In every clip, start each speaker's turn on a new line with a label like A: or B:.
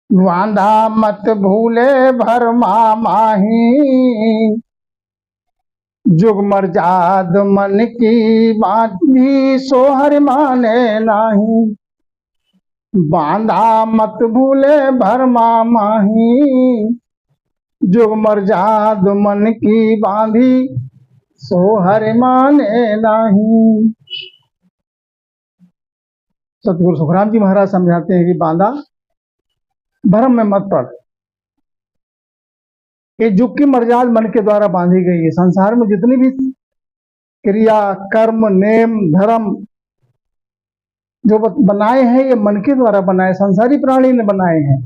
A: वांधा मत भूले भरमा माही, जुग मर्जाद मन की बात भी सोहर माने नाही। बांधा मत भूले भरमा माही, जुग मर्जाद मन की बांधी सोहर माने नाही। सतगुरु सुखराम जी महाराज समझाते हैं कि बांधा भ्रम में मत पड़। ये युग की मर्यादा मन के द्वारा बांधी गई है। संसार में जितनी भी क्रिया कर्म नेम धर्म जो बनाए हैं ये मन के द्वारा बनाए, संसारी प्राणी ने बनाए हैं।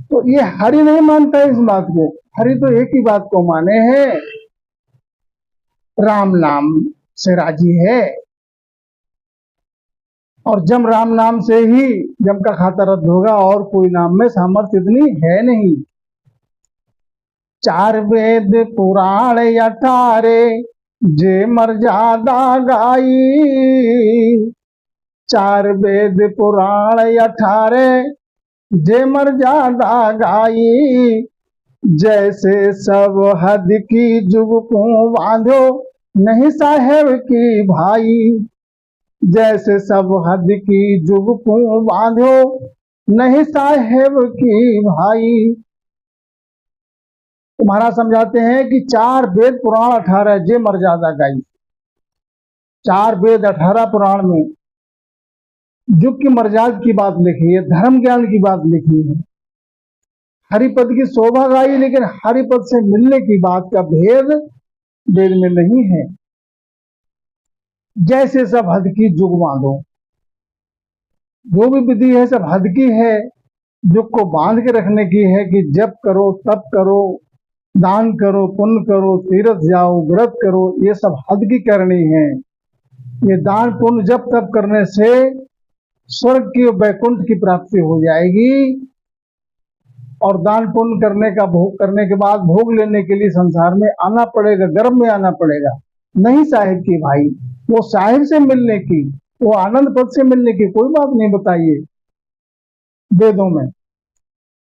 A: तो ये हरि नहीं मानता इस बात को। हरि तो एक ही बात को माने हैं, राम नाम से राजी है। और जब राम नाम से ही जम का खाता रद्द होगा, और कोई नाम में सामर्थ्य इतनी है नहीं। चार वेद पुराण 18 जे मर्यादा गाई। चार वेद पुराण 18 जे मर्यादा गाई। जैसे सब हद की जुग को बांधो नहीं साहेब की भाई। जैसे सब हद की जुग को बांधो नहीं साहेब की भाई। तो महाराज समझाते हैं कि 4 वेद पुराण 18 जे मर्यादा गाई। 4 वेद 18 पुराण में युग की मर्यादा की बात लिखी है, धर्म ज्ञान की बात लिखी है। हरिपद की शोभा गाई, लेकिन हरिपद से मिलने की बात का भेद वेद में नहीं है। जैसे सब हद की जुग बांधो, जो भी विधि है सब हद की है, जुग को बांध के रखने की है कि जप करो तप करो दान करो पुण्य करो तीर्थ जाओ व्रत करो, ये सब हद की करनी है। ये दान पुण्य जप तप करने से स्वर्ग की वैकुंठ की प्राप्ति हो जाएगी। और दान पुण्य करने के बाद भोग लेने के लिए संसार में आना पड़ेगा, गर्भ में आना पड़ेगा। नहीं साहिब की भाई, वो साहिब से मिलने की, वो आनंद पद से मिलने की कोई बात नहीं बताइए वेदों में।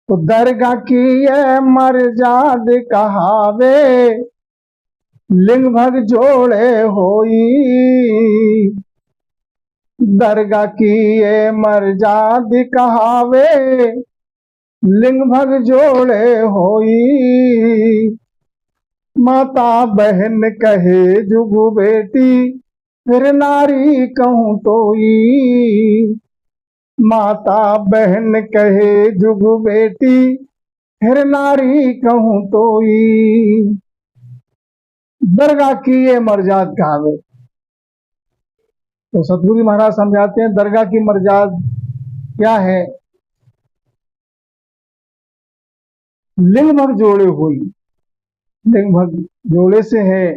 A: तो दरगाह की ये मर्याद कहावे लिंग भग जोड़े होई। दरगाह की ये मर्याद कहावे लिंग भग जोड़े होई। माता बहन कहे जुगु बेटी फिर नारी कहूं तोई। माता बहन कहे जुगु बेटी फिर नारी कहूं तोई। दरगाह की ये मर्याद कहावे। तो सतगुरु महाराज समझाते हैं दरगाह की मर्याद क्या है। लिंग भग जोड़े हुई, लिंग भग जोड़े से है।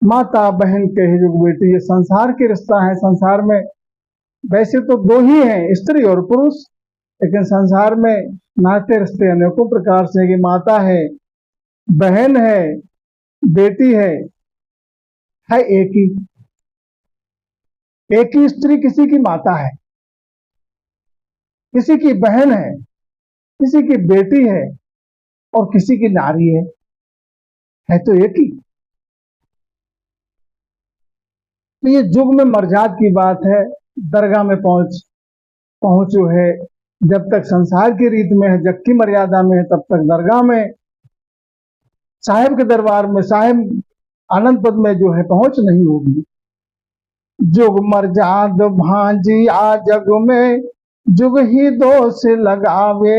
A: माता बहन कहे जुग बेटी, ये संसार के रिश्ता है। संसार में वैसे तो 2 ही हैं, स्त्री और पुरुष, लेकिन संसार में नाते रिश्ते अनेकों प्रकार से, कि माता है बहन है बेटी है एक ही स्त्री किसी की माता है, किसी की बहन है, किसी की बेटी है और किसी की नारी है तो एक ही। तो ये युग में मर्यादा की बात है। दरगाह में पहुंचो है, जब तक संसार की रीत में है, जग की मर्यादा में है, तब तक दरगाह में साहिब के दरबार में साहिब आनंद पद में जो है पहुंच नहीं होगी। जुग मर्याद भांजी आ जग में जुग ही दोष लगावे।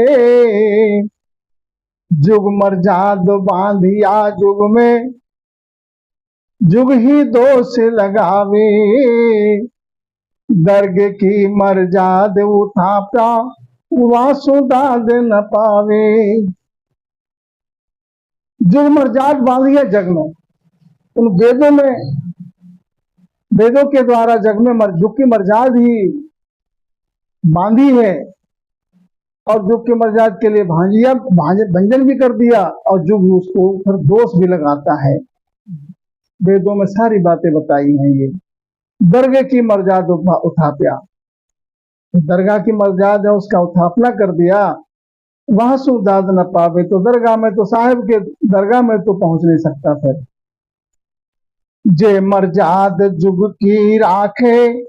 A: जुग मर्याद बांधिया जुग में जुग ही दोष लगावे। दर्ग की मर्याद उठापा वासुदाद न पावे। जुग मर्याद बांधी है जग में, उन वेदों के द्वारा जग में जुग की मर्यादा ही बांधी है। और जुग की मर्यादा के लिए भंजन भी कर दिया, और जुग उसको फिर दोष भी लगाता है। वेदों में सारी बातें बताई हैं। ये दर्गे की मर्यादा उठाप्या, दरगाह की मर्यादा है उसका उत्थापना कर दिया, वहां सुदाद न पावे, तो दरगाह में तो साहिब के दरगाह में तो पहुंच नहीं सकता। फिर जे मर्जाद जुग की राखे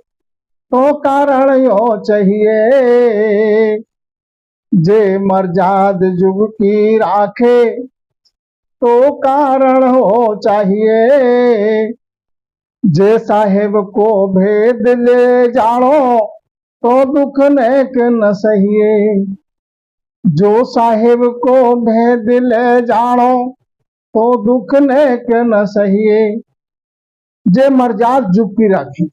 A: तो कारण यो चाहिए, जे मर्जाद जुग की राखे तो कारण हो चाहिए, जे साहेब को भेद ले जानो तो दुख नेक न सहिए, जो साहेब को भेद ले जानो तो दुख नेक न सहिए। जे मर्याद जुग की राखी,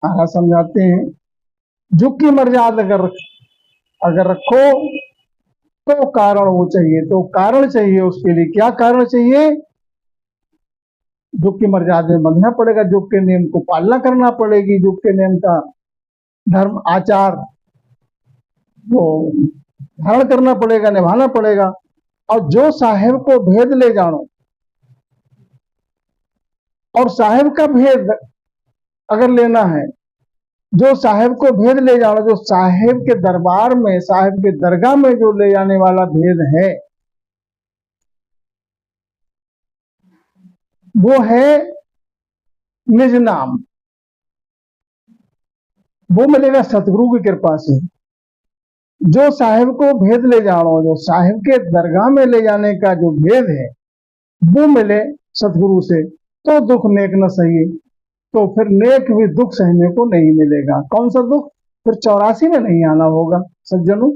A: समझाते हैं जुग की मर्यादा अगर रखो तो कारण वो चाहिए, तो कारण चाहिए उसके लिए। क्या कारण चाहिए? जुग की मर्यादा में बंधना पड़ेगा, जुग के नियम को पालना करना पड़ेगी, जुग के नियम का धर्म आचार वो धारण करना पड़ेगा, निभाना पड़ेगा। और जो साहेब को भेद ले जानो, और साहेब का भेद अगर लेना है, जो साहेब को भेद ले जाना, जो साहेब के दरबार में, साहेब के दरगाह में जो ले जाने वाला भेद है, वो है निज नाम। वो मिलेगा सतगुरु की कृपा से। जो साहेब को भेद ले जानो, जो साहेब के दरगाह में ले जाने का जो भेद है, वो मिले सतगुरु से, तो दुख नेक न सही। तो फिर नेक भी दुख सहने को नहीं मिलेगा। कौन सा दुख? फिर 84 में नहीं आना होगा सज्जनों।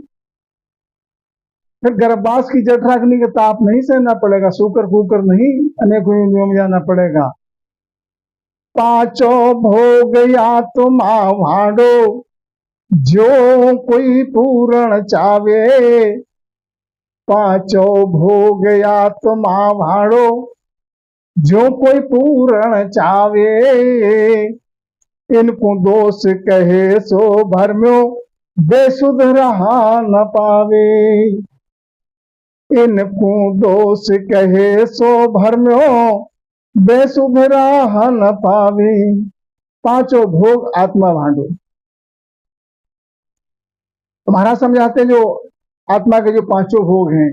A: फिर गर्भवास की जठराग्नि का ताप नहीं सहना पड़ेगा, सूकर फूकर नहीं अनेकों योनियों में जाना पड़ेगा। पांचों भोग या तुम भांडो, जो कोई पूर्ण चावे, पांचों भोग या तुम भांडो, जो कोई पूर्ण चावे, इनको दोष कहे सो भरम्यो, बेसुध रहा न पावे, इनको दोष कहे सो भरम्यो, बेसुध रहा न पावे। पांचों भोग आत्मा भांडो। तुम्हारा समझाते जो आत्मा के जो पांचों भोग हैं,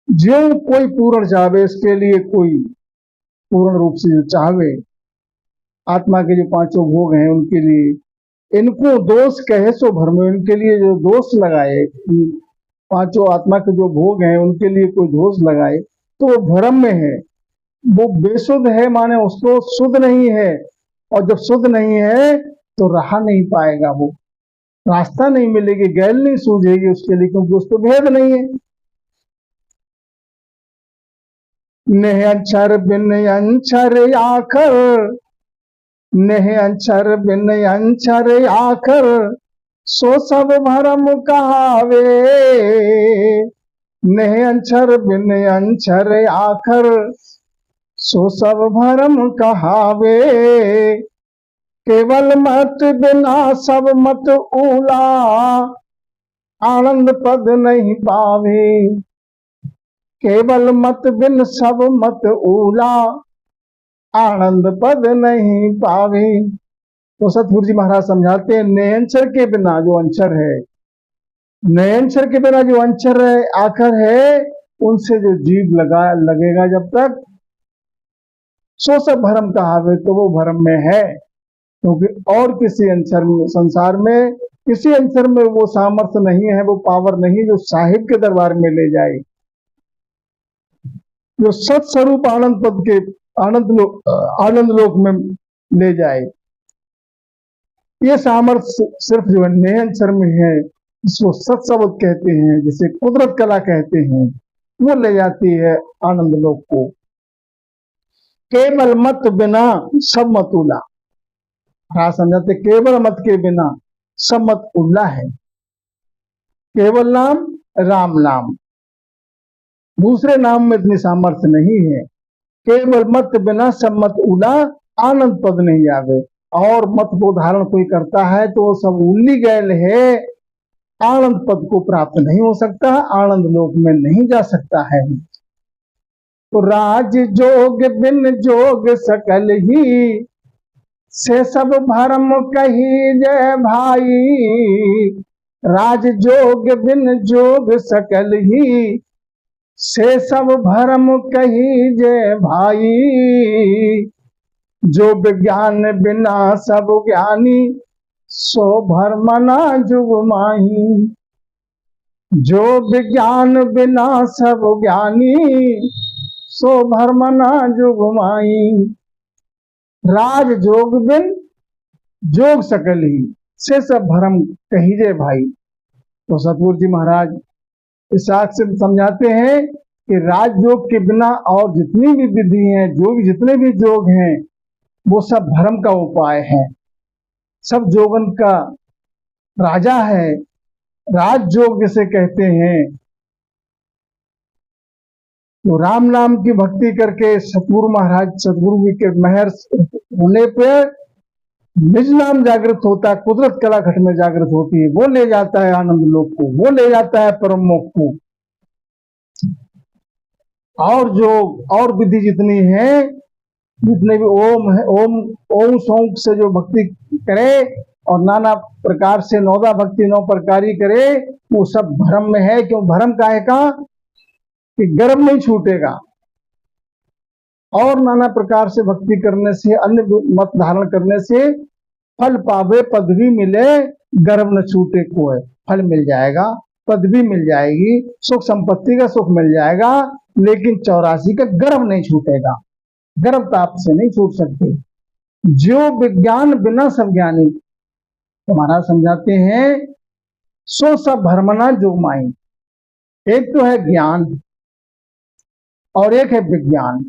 A: जो कोई पूर्ण चाहे, इसके लिए कोई पूर्ण रूप से जो चाहे, आत्मा के जो पांचों भोग हैं उनके लिए, इनको दोष कहे सो भरम्यो, इनके लिए जो दोष लगाए, पांचों आत्मा के जो भोग हैं उनके लिए कोई दोष लगाए तो वो भ्रम में है, वो बेसुध है, माने उसको शुद्ध नहीं है। और जब शुद्ध नहीं है तो रहा नहीं पाएगा, वो रास्ता नहीं मिलेगी, गैल नहीं सूझेगी उसके लिए, क्योंकि उसको भेद नहीं है। नेह अक्षर बिन अक्षर आखर, नेह अक्षर बिन अक्षर आखर, सो सब भरम कहावे, नेह अक्षर बिन अक्षर आखर, सो सब भरम कहावे, केवल मत बिना सब मत ऊला, आनंद पद नहीं पावे, केवल मत बिन सब मत ऊला, आनंद पद नहीं पावे। तो सतगुरु जी महाराज समझाते हैं, नयनचर के बिना जो अंचर है, नयनचर के बिना जो अंचर है, आखर है, उनसे जो जीव लगेगा जब तक, सो सब भरम कहावे, तो वो भरम में है। क्योंकि और किसी अंचर में, संसार में किसी अंचर में वो सामर्थ्य नहीं है, वो पावर नहीं जो साहिब के दरबार में ले जाए, जो सत्स्वरूप आनंद पद के आनंद लोक में ले जाए। ये सामर्थ्य सिर्फ जो नए अंचर में है, जिसको सत्सबद कहते हैं, जिसे कुदरत कला कहते हैं, वो ले जाती है आनंद लोक को। केवल मत बिना सब मत उला, हाँ समझाते, केवल मत के बिना सब मत उल्ला है। केवल नाम राम नाम, दूसरे नाम में इतनी सामर्थ्य नहीं है। केवल मत बिना सब मत उला, आनंद पद नहीं आवे। और मत को धारण कोई करता है तो वो सब उल्ली गैल है, आनंद पद को प्राप्त नहीं हो सकता, आनंद लोक में नहीं जा सकता है। तो राज जोग बिन जोग सकल ही, से सब भरम कही जय भाई, राज जोग बिन जोग सकल ही, से सब भरम कही जय भाई, जो विज्ञान बिना सब ज्ञानी, सो भरमना जुग माही। जो विज्ञान बिना सब ज्ञानी, सो भरमना जुग माही। राज जोग बिन जोग सकल ही, से सब भरम कहीजे भाई। तो सतगुरु जी महाराज इस आग से समझाते हैं कि राजयोग के बिना और जितनी भी विधि हैं, जो भी जितने भी जोग हैं, वो सब भरम का उपाय है, सब जोगन का राजा है। राजयोग जिसे कहते हैं, तो राम नाम की भक्ति करके सतगुरु महाराज, सतगुरु जी के मेहर होने पर निज नाम जागृत होता है, कुदरत कला घट में जागृत होती है, वो ले जाता है आनंद लोक को, वो ले जाता है परम मोक्ष को। और जो और विधि जितनी है, जितने भी ओम है, ओम ओम सोम से जो भक्ति करे और नाना प्रकार से नौदा भक्ति 9 प्रकारी करे, वो सब भ्रम में है। क्यों भ्रम काहे का? कि गर्भ नहीं छूटेगा, और नाना प्रकार से भक्ति करने से, अन्य मत धारण करने से फल पावे, पदवी मिले, गर्भ न छूटे कोई। फल मिल जाएगा, पदवी मिल जाएगी, सुख संपत्ति का सुख मिल जाएगा, लेकिन 84 का गर्भ नहीं छूटेगा। गर्भ ताप से नहीं छूट सकते। जो विज्ञान बिना सब ज्ञानी, तो महाराज समझाते हैं, सो सब भरमना जुग माई। एक तो है ज्ञान और एक है विज्ञान।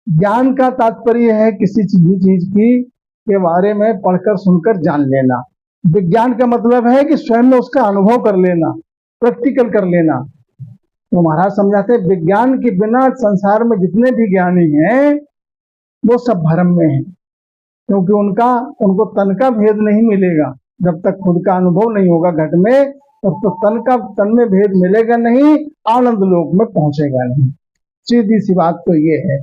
A: ज्ञान का तात्पर्य है किसी चीज की के बारे में पढ़कर सुनकर जान लेना। विज्ञान का मतलब है कि स्वयं में उसका अनुभव कर लेना, प्रैक्टिकल कर लेना। तो महाराज समझाते हैं, विज्ञान के बिना संसार में जितने भी ज्ञानी हैं, वो सब भ्रम में हैं, क्योंकि उनको तन का भेद नहीं मिलेगा। जब तक खुद का अनुभव नहीं होगा घट में, तब तो तन में भेद मिलेगा नहीं, आनंद लोक में पहुंचेगा नहीं। सीधी सी बात तो ये है।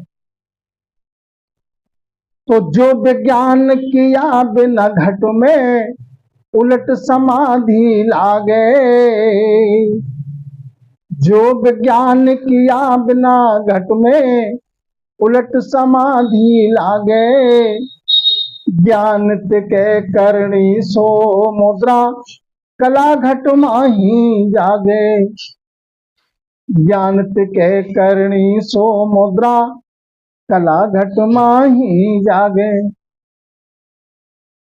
A: तो जो विज्ञान किया बिना घट में, उलट समाधि लागे। जो विज्ञान किया बिना घट में, उलट समाधि लागे। ज्ञान के करणी सो मुद्रा, कला घट माही जागे। ज्ञान के करणी सो मुद्रा, कला घट माही जागे।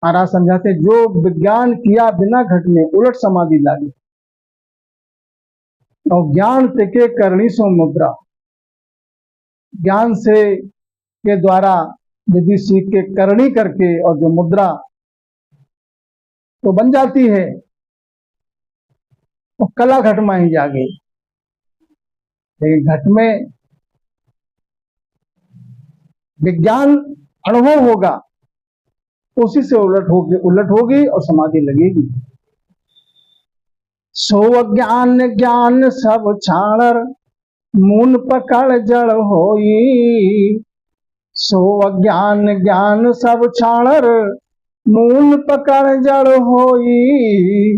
A: महाराज समझाते, जो विज्ञान किया बिना घट में, उलट समाधि लागे। और ज्ञान के करणी सो मुद्रा, ज्ञान से के द्वारा विधि सीख के करणी करके, और जो मुद्रा तो बन जाती है, तो कला घट माही जागे। लेकिन घट में विज्ञान अनुभव होगा, उसी से उलट होगी और समाधि लगेगी। सो अज्ञान ज्ञान सब छाणर, मून पकड़ जड़ होई। सो अज्ञान ज्ञान सब छाणर, मून पकड़ जड़ होई।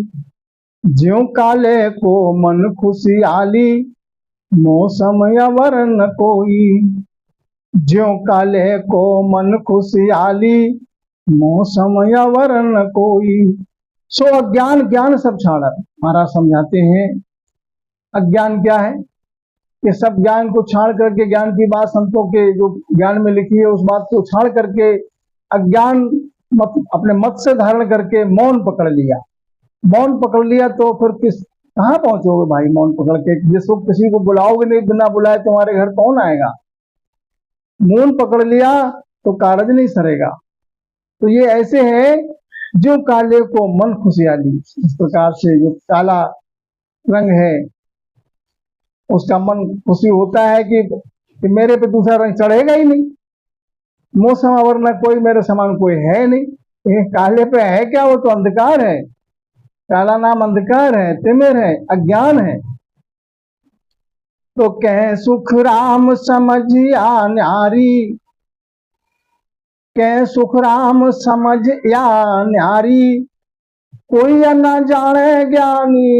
A: ज्यों काले को मन खुशियाली, मौसम अवर न कोई। ज्यों काले को मन खुशियाली, मौसम अवर न कोई। सो अज्ञान ज्ञान सब छाणर। महाराज समझाते हैं, अज्ञान क्या है? कि सब ज्ञान को छाड़ करके, ज्ञान की बात संतों के जो ज्ञान में लिखी है उस बात को छाड़ करके, अज्ञान अपने मत से धारण करके मौन पकड़ लिया। मौन पकड़ लिया तो फिर कहाँ पहुंचोगे भाई? मौन पकड़ के जिसको किसी को बुलाओगे नहीं, बिना बुलाए तुम्हारे घर कौन आएगा? मौन पकड़ लिया तो कारज नहीं सरेगा। तो ये ऐसे है, जो काले को मन खुशियाली। इस प्रकार से जो काला रंग है, उसका मन खुशी होता है कि मेरे पे दूसरा रंग चढ़ेगा ही नहीं। मौसम अवरना कोई, मेरे समान कोई है नहीं। ये काले पे है क्या? वो तो अंधकार है। काला नाम अंधकार है, तिमिर है, अज्ञान है। तो कह सुख राम समझिया न्यारी, कै सुख राम समझ या न्यारी, कोई न जाने ज्ञानी।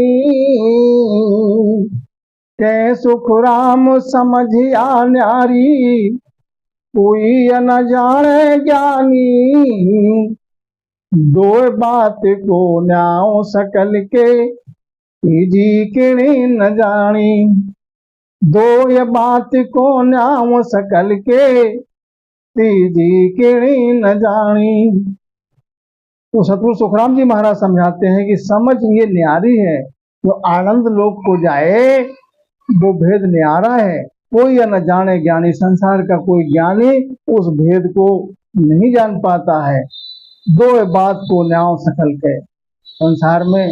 A: कै सुख राम समझ या न्यारी, कोई न जाने ज्ञानी। दो बात को न्याओ सकल के, तीजी किणी न जानी। दो ये बात को न्याओ सकल के, तीजी किणी न जानी। तो सतगुरु सुखराम जी महाराज समझाते हैं कि समझ ये न्यारी है, जो आनंद लोक को जाए वो भेद न्यारा है। कोई या न जाने ज्ञानी, संसार का कोई ज्ञानी उस भेद को नहीं जान पाता है। दो बात को न्याओ सकल के, संसार में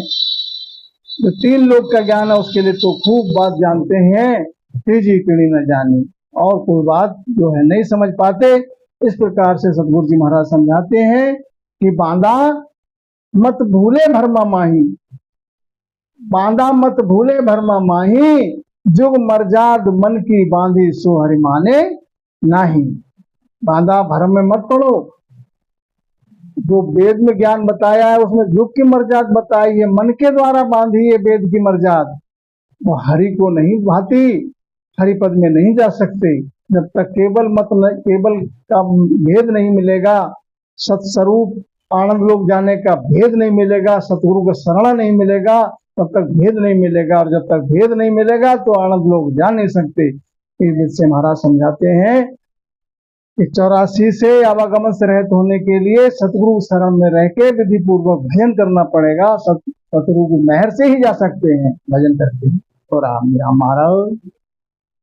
A: जो तीन लोग का ज्ञान है उसके लिए तो खूब बात जानते हैं, तीजी किणी न जानी, और कोई बात जो है नहीं समझ पाते। इस प्रकार से सतगुरु जी महाराज समझाते हैं कि बांधा मत भूले भरमा माही, बांधा मत भूले भरमा माही, जुग मर्जाद मन की बांधी सो हरि माने नाही। बांधा भरम में मत पड़ो, जो वेद में ज्ञान बताया है उसमें जुग की मर्जाद बताई है, मन के द्वारा बांधी है वेद की मर्जाद, वो हरि को नहीं भाती, हरिपद में नहीं जा सकते जब तक केवल का भेद नहीं मिलेगा, सत्स्वरूप आनंद लोक जाने का भेद नहीं मिलेगा, सतगुरु का शरण नहीं मिलेगा, तब तक भेद नहीं मिलेगा, और जब तक भेद नहीं मिलेगा तो आनंद लोक जा नहीं सकते। इस विधि से महाराज समझाते हैं कि 84 से आवागमन से रहित होने के लिए सतगुरु शरण में रह के विधि पूर्वक भजन करना पड़ेगा। सतगुरु की मेहर से ही जा सकते हैं भजन करके। तो राम राम महाराज।